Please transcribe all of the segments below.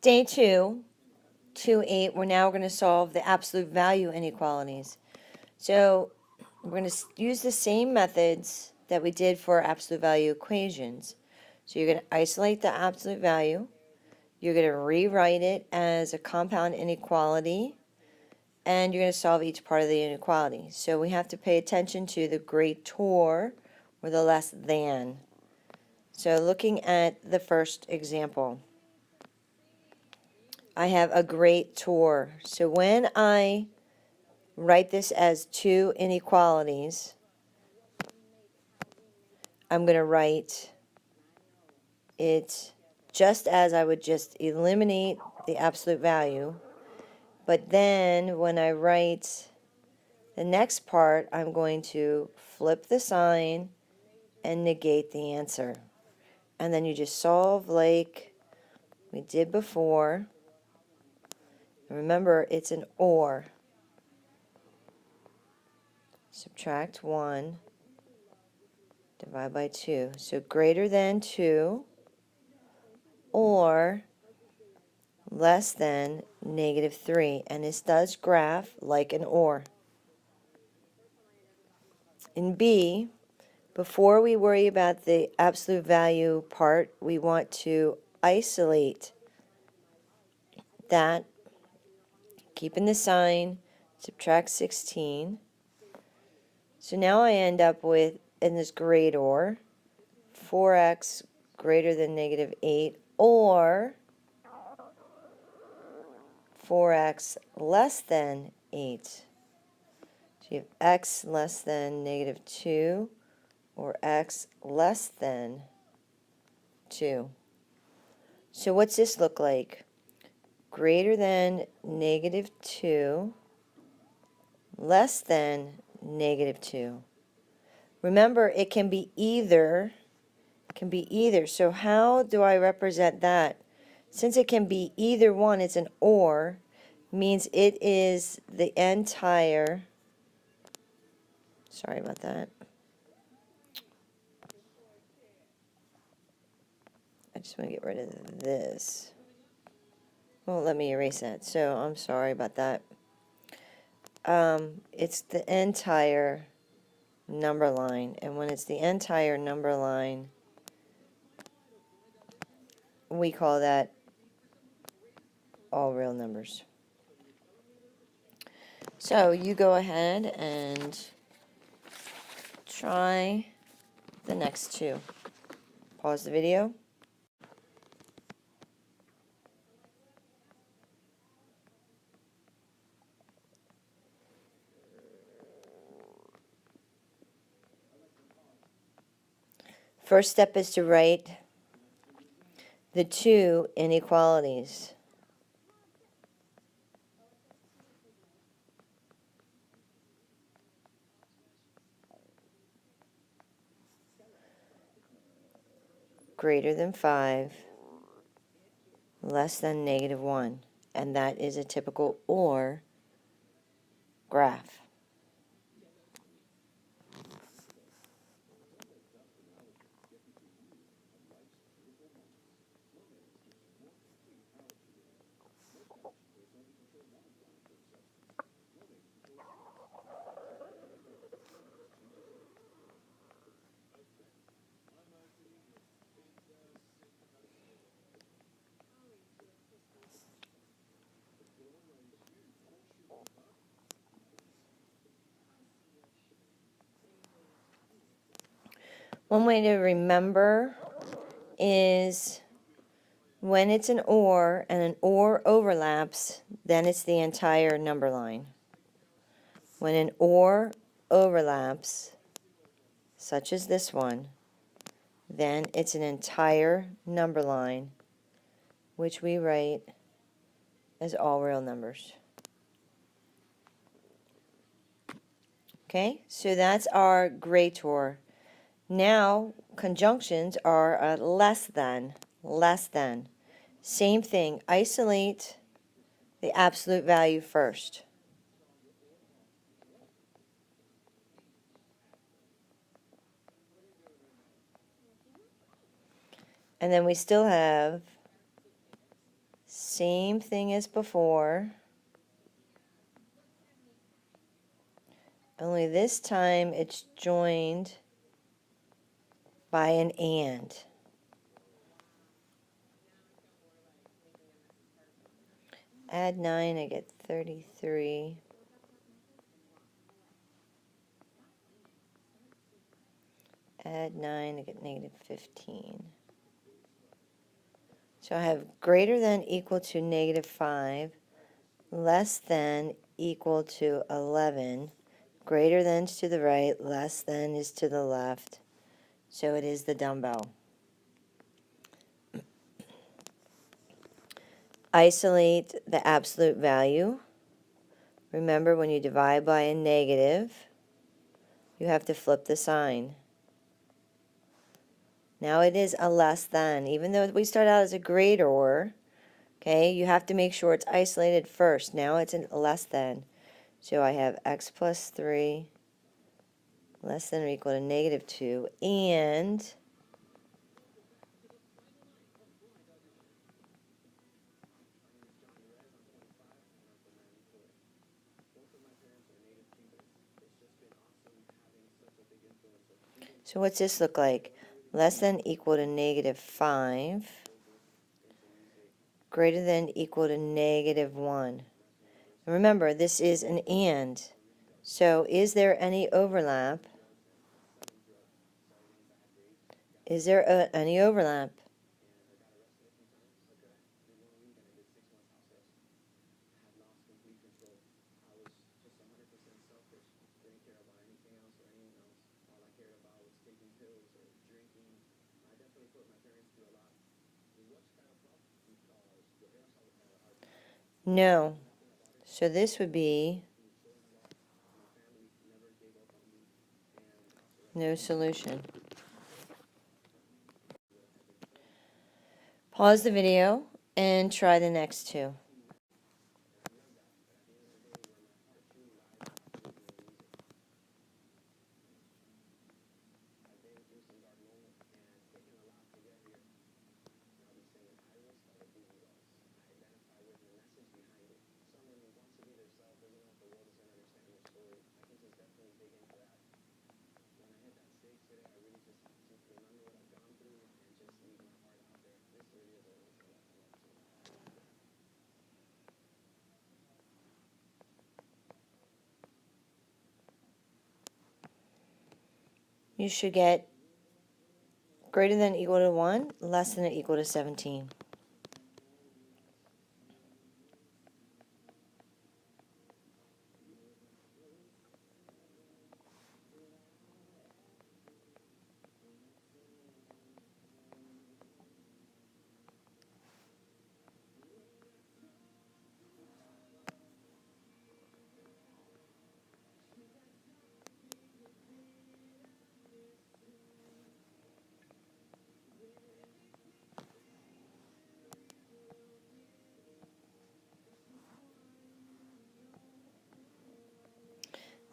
Day 2, 2-8, we're now going to solve the absolute value inequalities. So we're going to use the same methods that we did for absolute value equations. So you're going to isolate the absolute value. You're going to rewrite it as a compound inequality, and you're going to solve each part of the inequality. So we have to pay attention to the greater or the less than. So looking at the first example, I have a greater. So when I write this as two inequalities, I'm going to write it just as I would just eliminate the absolute value. But then when I write the next part, I'm going to flip the sign and negate the answer. And then you just solve like we did before. Remember, it's an or. Subtract 1, divide by 2. So greater than 2 or less than -3. And this does graph like an or. In B, before we worry about the absolute value part, we want to isolate that, keeping the sign, subtract 16. So now I end up with, in this greater, 4x greater than -8 or 4x less than 8. So you have x less than -2 or x less than 2. So what's this look like? Greater than -2, less than -2. Remember, it can be either. So how do I represent that? Since it can be either one, it's an or, means it is the entire, sorry about that. I just want to get rid of this. Won't let me erase that, so I'm sorry about that. It's the entire number line, and when it's the entire number line, we call that all real numbers. So you go ahead and try the next two. Pause the video. First step is to write the two inequalities. Greater than 5, less than -1. And that is a typical OR graph. One way to remember is when it's an OR and an OR overlaps, then it's the entire number line. When an OR overlaps, such as this one, then it's an entire number line, which we write as all real numbers. Okay, so that's our greater. Now, conjunctions are a less than. Same thing, isolate the absolute value first. And then we still have Same thing as before, only this time it's joined by an and. Add 9, I get 33. Add 9, I get negative 15. So I have greater than equal to negative 5, less than equal to 11. Greater than is to the right, less than is to the left. So it is the dumbbell. Isolate the absolute value. Remember, when you divide by a negative, you have to flip the sign. Now it is a less than. Even though we start out as a greater, okay, you have to make sure it's isolated first. Now it's a less than. So I have x plus 3 less than or equal to negative 2, and so what's this look like? Less than equal to negative 5, greater than equal to negative 1. And remember, this is an and. So is there any overlap? Is there any overlap? No. So this would be no solution. Pause the video and try the next two. You should get greater than or equal to 1, less than or equal to 17.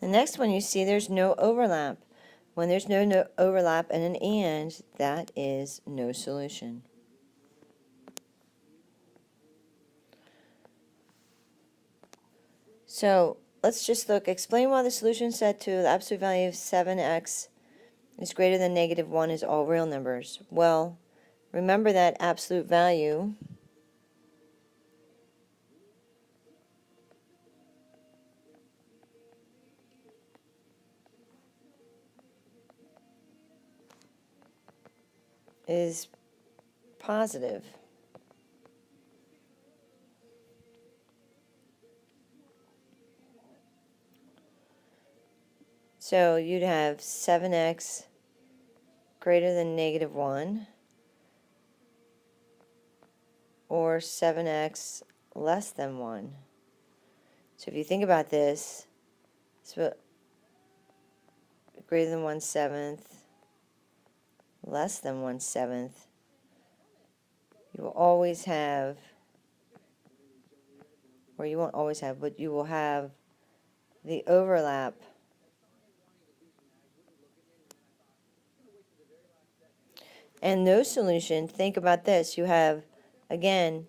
The next one, you see there's no overlap. When there's no overlap and an and, that is no solution. So let's just look. Explain why the solution set to the absolute value of 7x is greater than negative 1 is all real numbers. Well, remember that absolute value is positive. So you'd have 7x greater than negative 1 or 7x less than 1. So if you think about this, so greater than 1/7, less than 1/7, you will always have, or you won't always have, but you will have the overlap. And no solution, think about this. You have, again,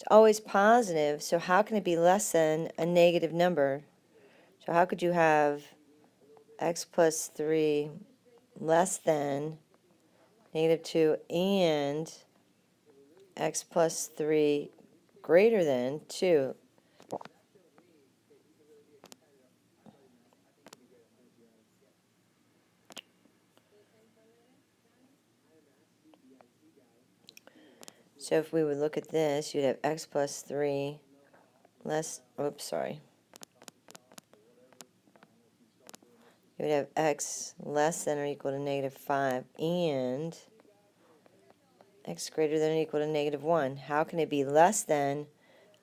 It's always positive, so how can it be less than a negative number? So how could you have x plus 3 less than negative 2 and x plus 3 greater than 2? So if we would look at this, you'd have x plus 3 less, oops, sorry. You would have x less than or equal to negative 5 and x greater than or equal to negative 1. How can it be less than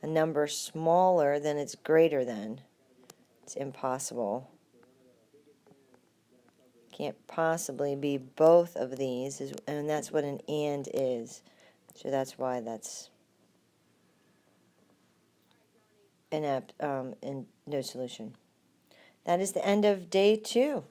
a number smaller than it's greater than? It's impossible. Can't possibly be both of these, and that's what an and is. So that's why that's an no solution. That is the end of day 2.